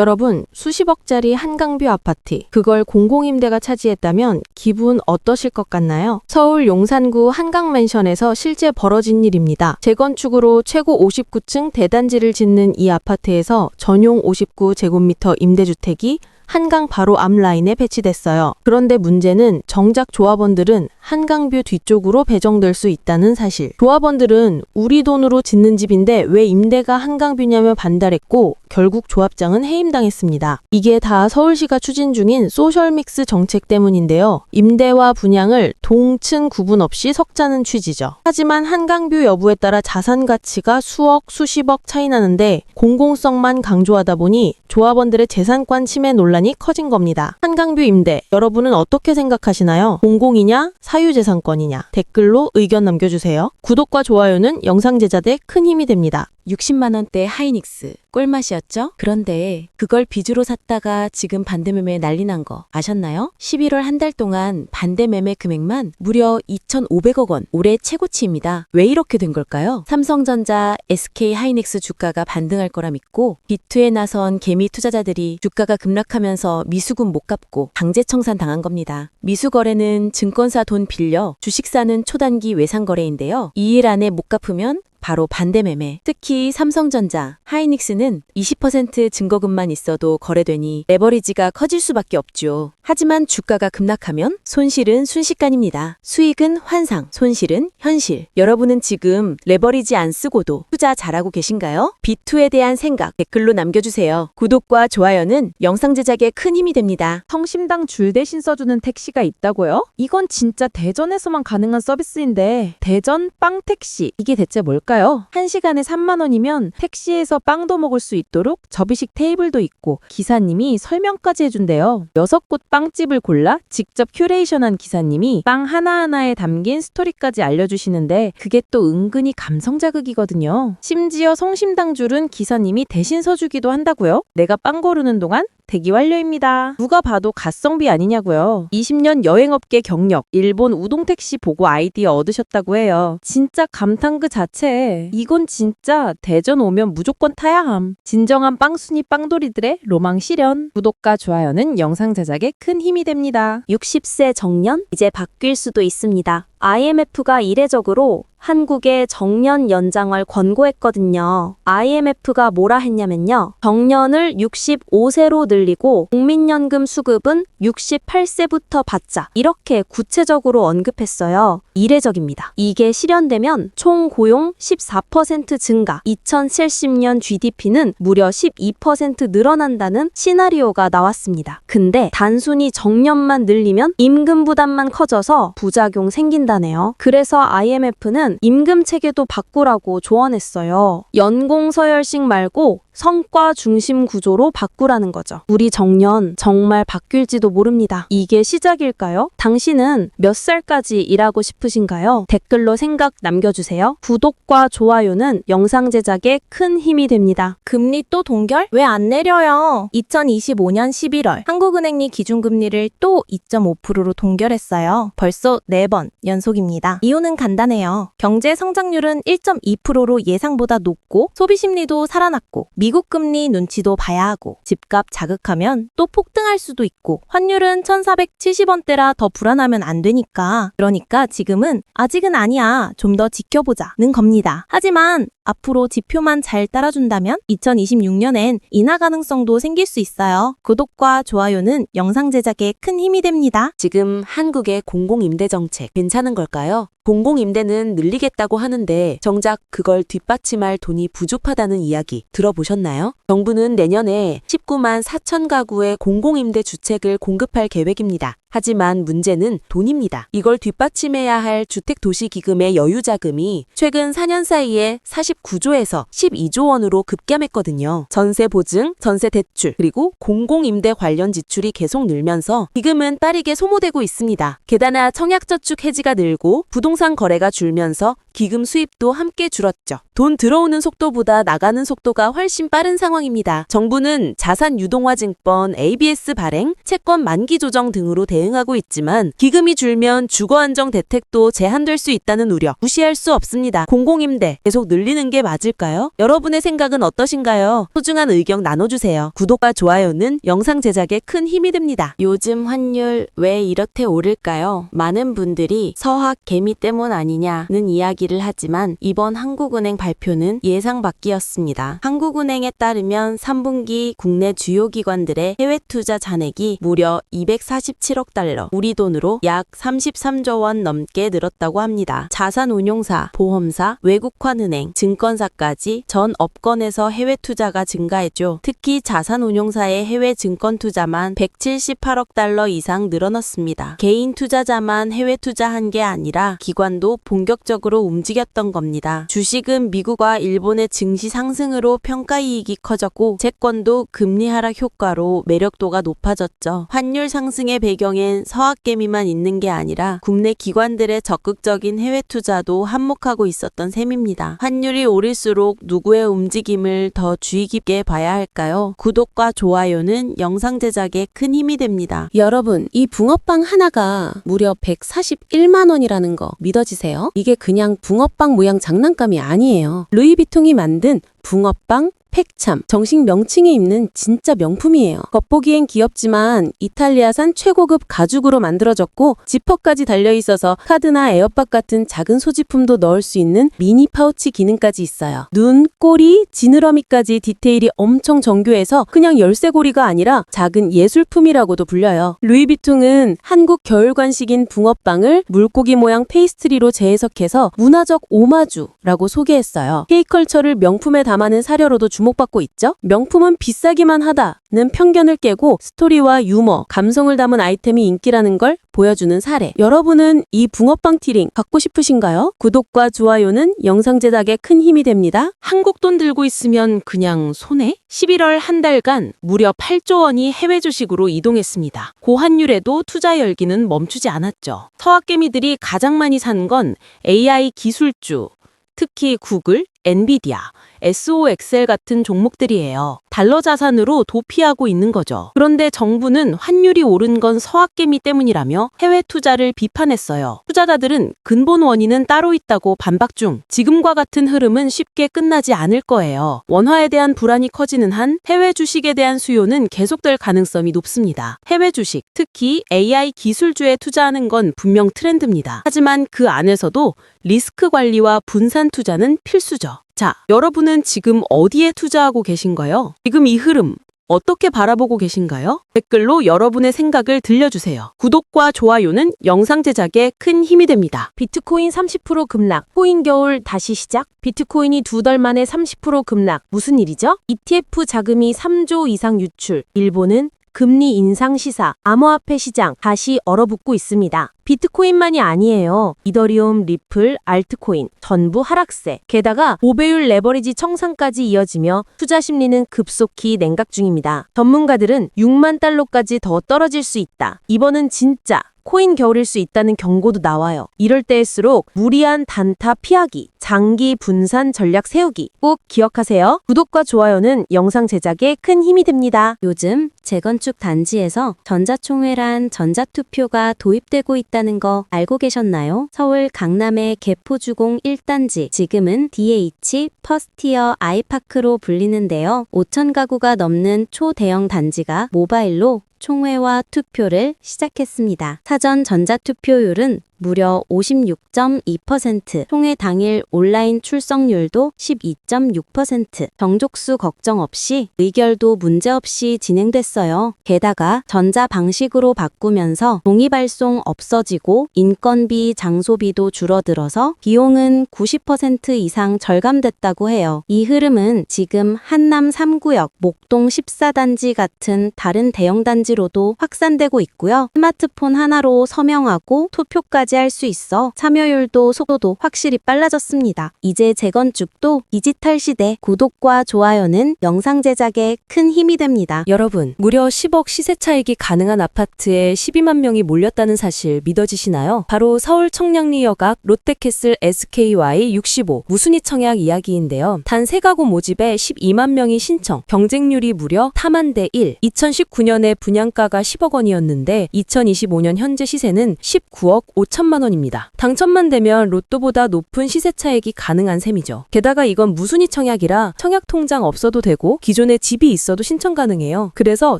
여러분, 수십억짜리 한강뷰 아파트, 그걸 공공임대가 차지했다면 기분 어떠실 것 같나요? 서울 용산구 한강맨션에서 실제 벌어진 일입니다. 재건축으로 최고 59층 대단지를 짓는 이 아파트에서 전용 59제곱미터 임대주택이 한강 바로 앞 라인에 배치됐어요. 그런데 문제는 정작 조합원들은 한강뷰 뒤쪽으로 배정될 수 있다는 사실. 조합원들은 우리 돈으로 짓는 집인데 왜 임대가 한강뷰냐며 반달했고 결국 조합장은 해임당했습니다. 이게 다 서울시가 추진 중인 소셜믹스 정책 때문인데요. 임대와 분양을 동층 구분 없이 섞자는 취지죠. 하지만 한강뷰 여부에 따라 자산 가치가 수억, 수십억 차이 나는데 공공성만 강조하다 보니 조합원들의 재산권 침해 논란이 커진 겁니다. 한강뷰 임대, 여러분은 어떻게 생각하시나요? 공공이냐? 사유재산권이냐? 댓글로 의견 남겨주세요. 구독과 좋아요는 영상 제작에 큰 힘이 됩니다. 60만 원대 하이닉스 꿀맛이었죠? 그런데 그걸 빚으로 샀다가 지금 반대매매 난리 난 거 아셨나요? 11월 한 달 동안 반대매매 금액만 무려 2,500억 원, 올해 최고치입니다. 왜 이렇게 된 걸까요? 삼성전자, SK 하이닉스 주가가 반등할 거라 믿고 비투에 나선 개미 투자자들이 주가가 급락하면서 미수금 못 갚고 강제 청산 당한 겁니다. 미수거래는 증권사 돈 빌려 주식 사는 초단기 외상거래인데요. 2일 안에 못 갚으면 바로 반대매매. 특히 삼성전자, 하이닉스는 20% 증거금만 있어도 거래되니 레버리지가 커질 수밖에 없죠. 하지만 주가가 급락하면 손실은 순식간입니다. 수익은 환상, 손실은 현실. 여러분은 지금 레버리지 안 쓰고도 투자 잘하고 계신가요? 비투에 대한 생각 댓글로 남겨주세요. 구독과 좋아요는 영상 제작에 큰 힘이 됩니다. 성심당 줄 대신 써주는 택시가 있다고요? 이건 진짜 대전에서만 가능한 서비스인데 대전 빵 택시 이게 대체 뭘까요? 1시간에 3만 원이면 택시에서 빵도 먹을 수 있도록 접이식 테이블도 있고 기사님이 설명까지 해준대요. 6곳 빵집을 골라 직접 큐레이션한 기사님이 빵 하나하나에 담긴 스토리까지 알려주시는데 그게 또 은근히 감성 자극이거든요. 심지어 성심당 줄은 기사님이 대신 서주기도 한다고요? 내가 빵 고르는 동안 대기 완료입니다. 누가 봐도 가성비 아니냐고요. 20년 여행업계 경력, 일본 우동택시 보고 아이디어 얻으셨다고 해요. 진짜 감탄 그 자체. 이건 진짜 대전 오면 무조건 타야 함. 진정한 빵순이 빵돌이들의 로망 실현. 구독과 좋아요는 영상 제작에 큰 힘이 됩니다. 60세 정년? 이제 바뀔 수도 있습니다. IMF가 이례적으로 한국의 정년 연장을 권고했거든요. IMF가 뭐라 했냐면요. 정년을 65세로 늘리고 국민연금 수급은 68세부터 받자. 이렇게 구체적으로 언급했어요. 이례적입니다. 이게 실현되면 총 고용 14% 증가, 2070년 GDP는 무려 12% 늘어난다는 시나리오가 나왔습니다. 근데 단순히 정년만 늘리면 임금 부담만 커져서 부작용 생긴다네요. 그래서 IMF는 임금 체계도 바꾸라고 조언했어요. 연공 서열식 말고 성과 중심 구조로 바꾸라는 거죠. 우리 정년 정말 바뀔지도 모릅니다. 이게 시작일까요? 당신은 몇 살까지 일하고 싶으신가요? 댓글로 생각 남겨주세요. 구독과 좋아요는 영상 제작에 큰 힘이 됩니다. 금리 또 동결? 왜 안 내려요? 2025년 11월 한국은행이 기준금리를 또 2.5%로 동결했어요. 벌써 4번 연속입니다. 이유는 간단해요. 경제 성장률은 1.2%로 예상보다 높고 소비 심리도 살아났고 미국 금리 눈치도 봐야 하고 집값 자극하면 또 폭등할 수도 있고 환율은 1470원대라 더 불안하면 안 되니까 그러니까 지금은 아직은 아니야 좀 더 지켜보자는 겁니다. 하지만 앞으로 지표만 잘 따라준다면 2026년엔 인하 가능성도 생길 수 있어요. 구독과 좋아요는 영상 제작에 큰 힘이 됩니다. 지금 한국의 공공임대 정책 괜찮은 걸까요? 공공임대는 늘리겠다고 하는데 정작 그걸 뒷받침할 돈이 부족하다는 이야기 들어보셨나요? 정부는 내년에 19만 4천 가구의 공공임대 주택을 공급할 계획입니다. 하지만 문제는 돈입니다. 이걸 뒷받침해야 할 주택도시기금의 여유자금이 최근 4년 사이에 49조에서 12조 원으로 급감했거든요. 전세 보증, 전세 대출, 그리고 공공임대 관련 지출이 계속 늘면서 기금은 빠르게 소모되고 있습니다. 게다가 청약저축 해지가 늘고 부동산 거래가 줄면서 기금 수입도 함께 줄었죠. 돈 들어오는 속도보다 나가는 속도가 훨씬 빠른 상황입니다. 정부는 자산 유동화 증권, ABS 발행, 채권 만기 조정 등으로 대응하고 있지만 기금이 줄면 주거 안정 대책도 제한될 수 있다는 우려 무시할 수 없습니다. 공공임대 계속 늘리는 게 맞을까요? 여러분의 생각은 어떠신가요? 소중한 의견 나눠주세요. 구독과 좋아요는 영상 제작에 큰 힘이 됩니다. 요즘 환율 왜 이렇게 오를까요? 많은 분들이 서학 개미 때문 아니냐는 이야기를 하지만 이번 한국은행 발표는 예상 밖이었습니다. 한국은행에 따르면 3분기 국내 주요 기관들의 해외 투자 잔액이 무려 247억 달러, 우리 돈으로 약 33조 원 넘게 늘었다고 합니다. 자산운용사, 보험사, 외국환은행, 증권사까지 전 업권에서 해외 투자가 증가했죠. 특히 자산운용사의 해외 증권 투자만 178억 달러 이상 늘어났습니다. 개인 투자자만 해외 투자한 게 아니라 기관도 본격적으로 움직였던 겁니다. 주식은 미국과 일본의 증시 상승으로 평가이익이 커졌고 채권도 금리 하락 효과로 매력도가 높아졌죠. 환율 상승의 배경엔 서학개미만 있는 게 아니라 국내 기관들의 적극적인 해외 투자도 한몫하고 있었던 셈입니다. 환율이 오를수록 누구의 움직임을 더 주의 깊게 봐야 할까요? 구독과 좋아요는 영상 제작에 큰 힘이 됩니다. 여러분, 이 붕어빵 하나가 무려 141만 원이라는 거 믿어지세요? 이게 그냥 붕어빵 모양 장난감이 아니에요. 루이비통이 만든 붕어빵 팩참, 정식 명칭에 있는 진짜 명품이에요. 겉보기엔 귀엽지만 이탈리아산 최고급 가죽으로 만들어졌고 지퍼까지 달려있어서 카드나 에어팟 같은 작은 소지품도 넣을 수 있는 미니 파우치 기능까지 있어요. 눈, 꼬리, 지느러미까지 디테일이 엄청 정교해서 그냥 열쇠고리가 아니라 작은 예술품이라고도 불려요. 루이비통은 한국 겨울 간식인 붕어빵을 물고기 모양 페이스트리로 재해석해서 문화적 오마주라고 소개했어요. K컬처를 명품에 담아낸 사료로도 주목받고 있죠. 명품은 비싸기만 하다는 편견을 깨고 스토리와 유머, 감성을 담은 아이템이 인기라는 걸 보여주는 사례. 여러분은 이 붕어빵 티링 갖고 싶으신가요? 구독과 좋아요는 영상 제작에 큰 힘이 됩니다. 한국 돈 들고 있으면 그냥 손해? 11월 한 달간 무려 8조 원이 해외 주식으로 이동했습니다. 고환율에도 투자 열기는 멈추지 않았죠. 서학개미들이 가장 많이 산 건 AI 기술주, 특히 구글, 엔비디아, SOXL 같은 종목들이에요. 달러 자산으로 도피하고 있는 거죠. 그런데 정부는 환율이 오른 건 서학개미 때문이라며 해외 투자를 비판했어요. 투자자들은 근본 원인은 따로 있다고 반박 중. 지금과 같은 흐름은 쉽게 끝나지 않을 거예요. 원화에 대한 불안이 커지는 한 해외 주식에 대한 수요는 계속될 가능성이 높습니다. 해외 주식, 특히 AI 기술주에 투자하는 건 분명 트렌드입니다. 하지만 그 안에서도 리스크 관리와 분산 투자는 필수죠. 자, 여러분은 지금 어디에 투자하고 계신가요? 지금 이 흐름 어떻게 바라보고 계신가요? 댓글로 여러분의 생각을 들려주세요. 구독과 좋아요는 영상 제작에 큰 힘이 됩니다. 비트코인 30% 급락, 코인 겨울 다시 시작? 비트코인이 2달 만에 30% 급락, 무슨 일이죠? ETF 자금이 3조 이상 유출, 일본은 금리 인상 시사, 암호화폐 시장 다시 얼어붙고 있습니다. 비트코인만이 아니에요. 이더리움, 리플, 알트코인 전부 하락세. 게다가 5배율 레버리지 청산까지 이어지며 투자 심리는 급속히 냉각 중입니다. 전문가들은 6만 달러까지 더 떨어질 수 있다. 이번은 진짜 코인 겨울일 수 있다는 경고도 나와요. 이럴 때일수록 무리한 단타 피하기, 장기 분산 전략 세우기 꼭 기억하세요. 구독과 좋아요는 영상 제작에 큰 힘이 됩니다. 요즘 재건축 단지에서 전자총회란 전자투표가 도입되고 있다는 거 알고 계셨나요? 서울 강남의 개포주공 1단지, 지금은 DH 퍼스티어 아이파크로 불리는데요. 5천 가구가 넘는 초대형 단지가 모바일로 총회와 투표를 시작했습니다. 사전 전자투표율은 무려 56.2%, 총회 당일 온라인 출석률도 12.6%, 정족수 걱정 없이 의결도 문제없이 진행됐어요. 게다가 전자 방식으로 바꾸면서 동의 발송 없어지고 인건비, 장소비도 줄어들어서 비용은 90% 이상 절감됐다고 해요. 이 흐름은 지금 한남 3구역, 목동 14단지 같은 다른 대형 단지로도 확산되고 있고요. 스마트폰 하나로 서명하고 투표까지 차지할 수 있어 참여율도 속도도 확실히 빨라졌습니다. 이제 재건축도 디지털 시대. 구독과 좋아요는 영상 제작에 큰 힘이 됩니다. 여러분, 무려 10억 시세 차익이 가능한 아파트에 12만 명이 몰렸다는 사실 믿어지시나요? 바로 서울 청량리역 앞 롯데캐슬 SKY65 무순위 청약 이야기인데요. 단 3가구 모집에 12만 명이 신청, 경쟁률이 무려 4만 대 1. 2019년에 분양가가 10억 원이었는데 2025년 현재 시세는 19억 5천만 원입니다. 당첨만 되면 로또보다 높은 시세 차익이 가능한 셈이죠. 게다가 이건 무순위 청약이라 청약 통장 없어도 되고 기존에 집이 있어도 신청 가능해요. 그래서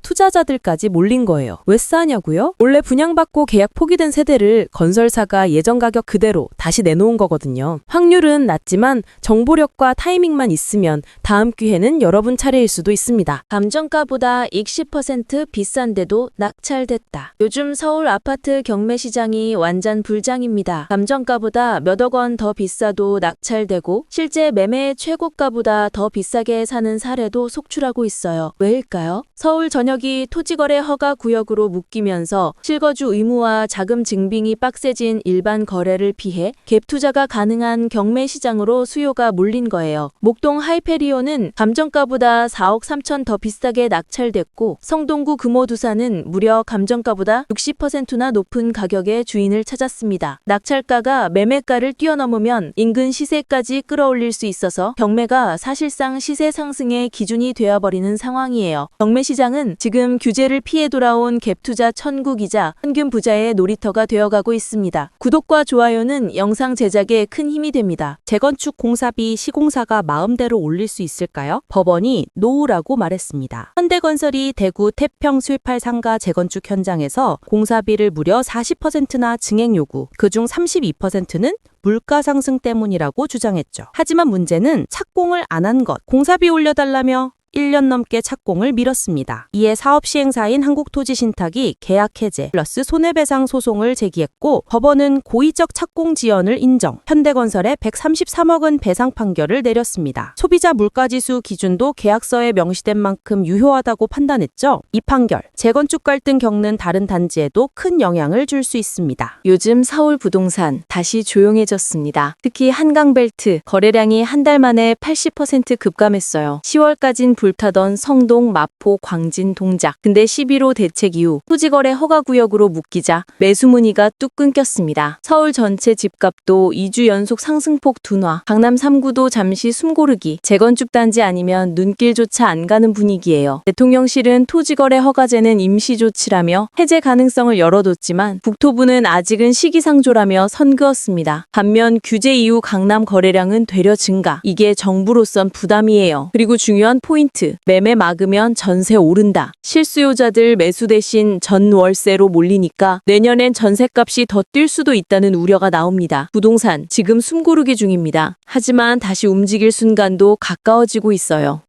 투자자들까지 몰린 거예요. 왜 싸냐고요? 원래 분양받고 계약 포기된 세대를 건설사가 예전 가격 그대로 다시 내놓은 거거든요. 확률은 낮지만 정보력과 타이밍만 있으면 다음 기회는 여러분 차례일 수도 있습니다. 감정가보다 20% 비싼데도 낙찰됐다. 요즘 서울 아파트 경매 시장이 완전 불장입니다. 감정가보다 몇억 원 더 비싸도 낙찰되고 실제 매매 최고가보다 더 비싸게 사는 사례도 속출하고 있어요. 왜일까요? 서울 전역이 토지거래 허가 구역으로 묶이면서 실거주 의무와 자금 증빙이 빡세진 일반 거래를 피해 갭 투자가 가능한 경매 시장으로 수요가 몰린 거예요. 목동 하이페리온은 감정가보다 4억 3천 더 비싸게 낙찰됐고 성동구 금호두산은 무려 감정가보다 60%나 높은 가격의 주인을 찾았습니다. 낙찰가가 매매가를 뛰어넘으면 인근 시세까지 끌어올릴 수 있어서 경매가 사실상 시세 상승의 기준이 되어버리는 상황이에요. 경매 시장은 지금 규제를 피해 돌아온 갭투자 천국이자 현금 부자의 놀이터가 되어가고 있습니다. 구독과 좋아요는 영상 제작에 큰 힘이 됩니다. 재건축 공사비 시공사가 마음대로 올릴 수 있을까요? 법원이 노우라고 말했습니다. 현대건설이 대구 태평 수입할 상가 재건축 현장에서 공사비를 무려 40%나 증액 요구, 그중 32%는 물가 상승 때문이라고 주장했죠. 하지만 문제는 착공을 안 한 것, 공사비 올려달라며 1년 넘게 착공을 미뤘습니다. 이에 사업 시행사인 한국토지신탁이 계약 해제 플러스 손해배상 소송을 제기했고 법원은 고의적 착공 지연을 인정, 현대건설에 133억 원 배상 판결을 내렸습니다. 소비자 물가지수 기준도 계약서에 명시된 만큼 유효하다고 판단했죠. 이 판결, 재건축 갈등 겪는 다른 단지에도 큰 영향을 줄 수 있습니다. 요즘 서울 부동산 다시 조용해졌습니다. 특히 한강벨트 거래량이 한 달 만에 80% 급감했어요. 10월까진 불타던 성동, 마포, 광진, 동작. 근데 11호 대책 이후 토지거래 허가구역으로 묶이자 매수 문의가 뚝 끊겼습니다. 서울 전체 집값도 2주 연속 상승폭 둔화. 강남 3구도 잠시 숨고르기. 재건축 단지 아니면 눈길조차 안 가는 분위기예요. 대통령실은 토지거래 허가제는 임시조치라며 해제 가능성을 열어뒀지만 국토부는 아직은 시기상조라며 선 그었습니다. 반면 규제 이후 강남 거래량은 되려 증가. 이게 정부로선 부담이에요. 그리고 중요한 포인트. 매매 막으면 전세 오른다. 실수요자들 매수 대신 전월세로 몰리니까 내년엔 전세값이 더 뛸 수도 있다는 우려가 나옵니다. 부동산 지금 숨고르기 중입니다. 하지만 다시 움직일 순간도 가까워지고 있어요.